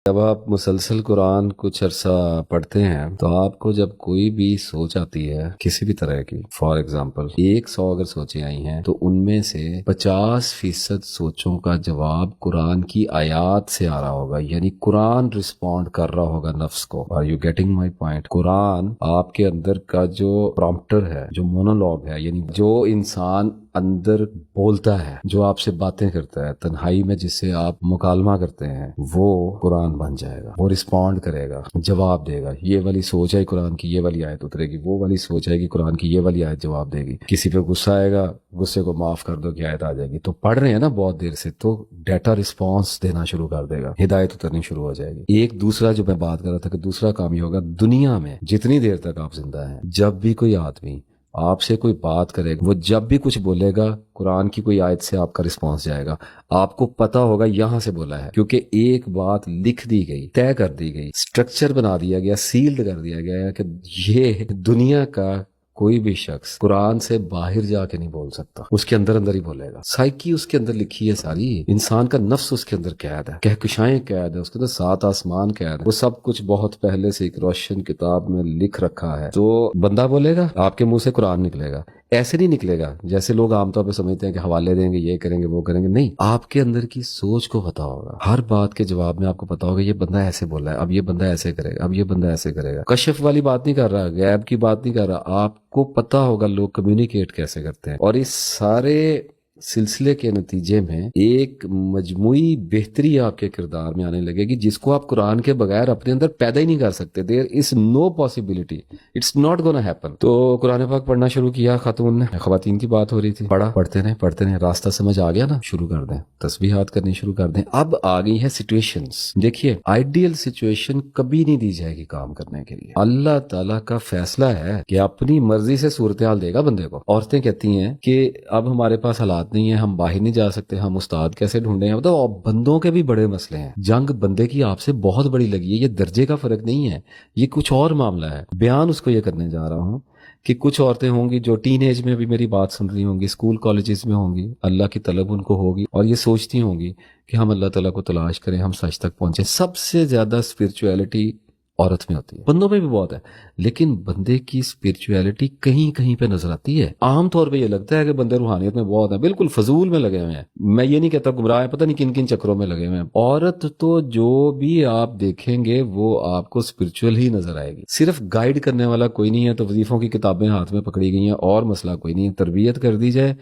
جب آپ مسلسل قرآن کچھ عرصہ پڑھتے ہیں تو آپ کو جب کوئی بھی سوچ آتی ہے کسی بھی طرح کی، فار ایگزامپل 100 اگر سوچیں آئی ہیں تو ان میں سے 50% سوچوں کا جواب قرآن کی آیات سے آ رہا ہوگا، یعنی قرآن رسپونڈ کر رہا ہوگا نفس کو۔ Are you getting my point؟ قرآن آپ کے اندر کا جو پرومپٹر ہے، جو مونولوگ ہے، یعنی جو انسان اندر بولتا ہے، جو آپ سے باتیں کرتا ہے تنہائی میں، جس سے آپ مکالمہ کرتے ہیں، وہ قرآن بن جائے گا۔ وہ رسپونڈ کرے گا، جواب دے گا۔ یہ والی سوچ ہے قرآن کی، یہ والی آیت اترے گی، وہ والی سوچ ہے کہ قرآن کی یہ والی آیت جواب دے گی۔ کسی پہ غصہ آئے گا، غصے کو معاف کر دو کہ آیت آ جائے گی۔ تو پڑھ رہے ہیں نا بہت دیر سے، تو ڈیٹا رسپانس دینا شروع کر دے گا، ہدایت اترنی شروع ہو جائے گی۔ ایک دوسرا جو میں بات کر رہا تھا کہ دوسرا کام یہ ہوگا، دنیا میں جتنی دیر تک آپ زندہ ہیں، جب بھی کوئی آدمی آپ سے کوئی بات کرے گا، وہ جب بھی کچھ بولے گا، قرآن کی کوئی آیت سے آپ کا رسپانس جائے گا۔ آپ کو پتا ہوگا یہاں سے بولا ہے، کیونکہ ایک بات لکھ دی گئی، طے کر دی گئی، سٹرکچر بنا دیا گیا، سیلڈ کر دیا گیا ہے کہ یہ دنیا کا کوئی بھی شخص قرآن سے باہر جا کے نہیں بول سکتا، اس کے اندر اندر ہی بولے گا۔ سائیکی اس کے اندر لکھی ہے ساری، انسان کا نفس اس کے اندر قید ہے، کہکشائیں قید ہے، اس کے اندر 7 آسمان قید ہے، وہ سب کچھ بہت پہلے سے ایک روشن کتاب میں لکھ رکھا ہے۔ تو بندہ بولے گا، آپ کے منہ سے قرآن نکلے گا، ایسے نہیں نکلے گا جیسے لوگ عام طور پہ سمجھتے ہیں کہ حوالے دیں گے، یہ کریں گے، وہ کریں گے۔ نہیں، آپ کے اندر کی سوچ کو پتا ہوگا، ہر بات کے جواب میں آپ کو پتا ہوگا یہ بندہ ایسے بولا ہے، اب یہ بندہ ایسے کرے گا، اب یہ بندہ ایسے کرے گا۔ کشف والی بات نہیں کر رہا، غیب کی بات نہیں کر رہا، آپ کو پتا ہوگا لوگ کمیونیکیٹ کیسے کرتے ہیں۔ اور اس سارے سلسلے کے نتیجے میں ایک مجموعی بہتری آپ کے کردار میں آنے لگے گی، جس کو آپ قرآن کے بغیر اپنے اندر پیدا ہی نہیں کر سکتے۔ There is no possibility, it's not gonna happen. تو قرآن پاک پڑھنا شروع کیا خاتون نے، خواتین کی بات ہو رہی تھی، پڑھتے رہے، راستہ سمجھ آ گیا نا، شروع کر دیں، تسبیحات کرنی شروع کر دیں۔ اب آ گئی ہے سچویشنز۔ دیکھیے، آئیڈیل سچویشن کبھی نہیں دی جائے گی کام کرنے کے لیے۔ اللہ تعالیٰ کا فیصلہ ہے کہ اپنی مرضی سے صورتحال دے گا بندے کو۔ عورتیں کہتی ہیں کہ اب ہمارے پاس حالات نہیں ہے، ہم باہر نہیں جا سکتے، ہم استاد کیسے ڈھونڈیں ہیں؟ تو بندوں کے بھی بڑے مسئلے ہیں۔ جنگ بندے کی آپ سے بہت بڑی لگی ہے، یہ درجے کا فرق نہیں ہے، یہ کچھ اور معاملہ ہے۔ بیان اس کو یہ کرنے جا رہا ہوں کہ کچھ عورتیں ہوں گی جو ٹین ایج میں بھی میری بات سن رہی ہوں گی، اسکول کالجز میں ہوں گی، اللہ کی طلب ان کو ہوگی، اور یہ سوچتی ہوں گی کہ ہم اللہ تعالیٰ کو تلاش کریں، ہم سچ تک پہنچیں۔ سب سے زیادہ اسپرچویلٹی عورت میں ہوتی ہے، بندوں میں بھی بہت ہے، لیکن بندے کی اسپرچویلٹی کہیں کہیں پہ نظر آتی ہے۔ عام طور پہ یہ لگتا ہے کہ بندے روحانیت میں بہت ہیں، بالکل فضول میں لگے ہوئے ہیں۔ میں یہ نہیں کہتا گمراہ ہیں، پتہ نہیں کن کن چکروں میں لگے ہوئے ہیں۔ عورت تو جو بھی آپ دیکھیں گے وہ آپ کو اسپرچوئل ہی نظر آئے گی۔ صرف گائیڈ کرنے والا کوئی نہیں ہے تو وظیفوں کی کتابیں ہاتھ میں پکڑی گئی ہیں، اور مسئلہ کوئی نہیں ہے۔ تربیت کر دی جائے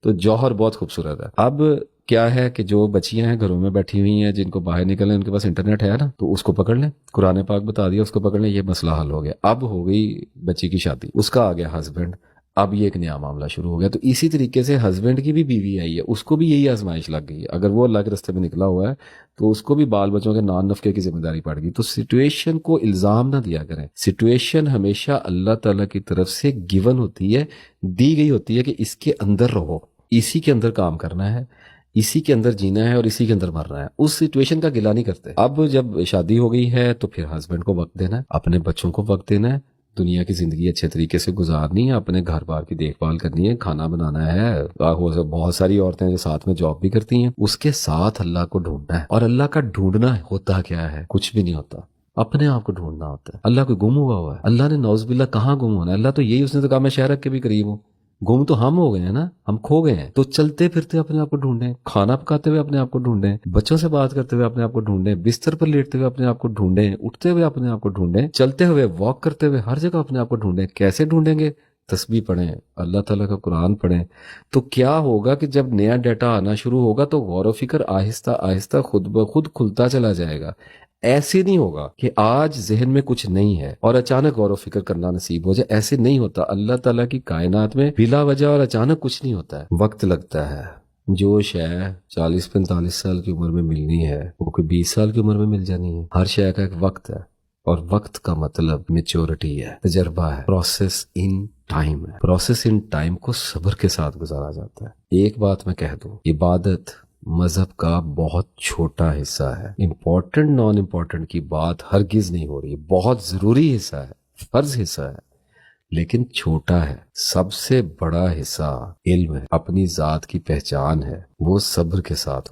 تو جوہر بہت خوبصورت ہے۔ اب کیا ہے کہ جو بچیاں ہیں گھروں میں بیٹھی ہوئی ہیں، جن کو باہر نکلنا ہے، ان کے پاس انٹرنیٹ ہے نا، تو اس کو پکڑ لیں، قرآن پاک بتا دیا، اس کو پکڑ لیں، یہ مسئلہ حل ہو گیا۔ اب ہو گئی بچی کی شادی، اس کا آ گیا ہسبینڈ، اب یہ ایک نیا معاملہ شروع ہو گیا۔ تو اسی طریقے سے ہسبینڈ کی بھی بیوی آئی ہے، اس کو بھی یہی آزمائش لگ گئی ہے۔ اگر وہ اللہ کے رستے میں نکلا ہوا ہے تو اس کو بھی بال بچوں کے نان نفقے کی ذمہ داری پڑ گئی۔ تو سچویشن کو الزام نہ دیا کریں، سچویشن ہمیشہ اللہ تعالیٰ کی طرف سے گیون ہوتی ہے، دی گئی ہوتی ہے کہ اس کے اندر رہو، اسی کے اندر کام کرنا ہے، اسی کے اندر جینا ہے اور اسی کے اندر مرنا ہے۔ اس سچویشن کا گلہ نہیں کرتے۔ اب جب شادی ہو گئی ہے تو پھر ہسبینڈ کو وقت دینا ہے، اپنے بچوں کو وقت دینا ہے، دنیا کی زندگی اچھے طریقے سے گزارنی ہے، اپنے گھر بار کی دیکھ بھال کرنی ہے، کھانا بنانا ہے۔ بہت ساری عورتیں جو ساتھ میں جاب بھی کرتی ہیں، اس کے ساتھ اللہ کو ڈھونڈنا ہے۔ اور اللہ کا ڈھونڈنا ہوتا کیا ہے؟ کچھ بھی نہیں ہوتا، اپنے آپ کو ڈھونڈنا ہوتا ہے۔ اللہ کوئی گم ہوا ہوا ہے؟ اللہ نے نعوذ باللہ کہاں گم ہونا ہے؟ اللہ تو یہی، اس نے تو کہا میں شہرک کے بھی قریب ہوں۔ گم تو ہم ہو گئے ہیں نا، ہم کھو گئے ہیں۔ تو چلتے پھرتے اپنے آپ کو ڈھونڈیں، کھانا پکاتے ہوئے اپنے آپ کو ڈھونڈیں، بچوں سے بات کرتے ہوئے اپنے آپ کو ڈھونڈیں، بستر پر لیٹتے ہوئے اپنے آپ کو ڈھونڈیں، اٹھتے ہوئے اپنے آپ کو ڈھونڈیں، چلتے ہوئے، واک کرتے ہوئے، ہر جگہ اپنے آپ کو ڈھونڈیں۔ کیسے ڈھونڈیں گے؟ تسبیح پڑھیں، اللہ تعالیٰ کا قرآن پڑھیں۔ تو کیا ہوگا کہ جب نیا ڈیٹا آنا شروع ہوگا تو غور و فکر آہستہ آہستہ خود بخود کھلتا چلا جائے گا۔ ایسے نہیں ہوگا کہ آج ذہن میں کچھ نہیں ہے اور اچانک غور و فکر کرنا نصیب ہو جائے، ایسے نہیں ہوتا۔ اللہ تعالیٰ کی کائنات میں بلا وجہ اور اچانک کچھ نہیں ہوتا ہے، وقت لگتا ہے۔ جو شے 40-45 سال کی عمر میں ملنی ہے وہ کوئی 20 سال کی عمر میں مل جانی ہے۔ ہر شے کا ایک وقت ہے، اور وقت کا مطلب میچورٹی ہے، تجربہ ہے، پروسیس ان ٹائم ہے۔ پروسیس ان ٹائم کو صبر کے ساتھ گزارا جاتا ہے۔ ایک بات میں کہہ دوں، عبادت مذہب کا بہت چھوٹا حصہ ہے۔ امپورٹنٹ نان امپورٹنٹ کی بات ہرگز نہیں ہو رہی، بہت ضروری حصہ ہے، فرض حصہ ہے، لیکن چھوٹا ہے۔ سب سے بڑا حصہ علم ہے، اپنی ذات کی پہچان ہے، وہ صبر کے ساتھ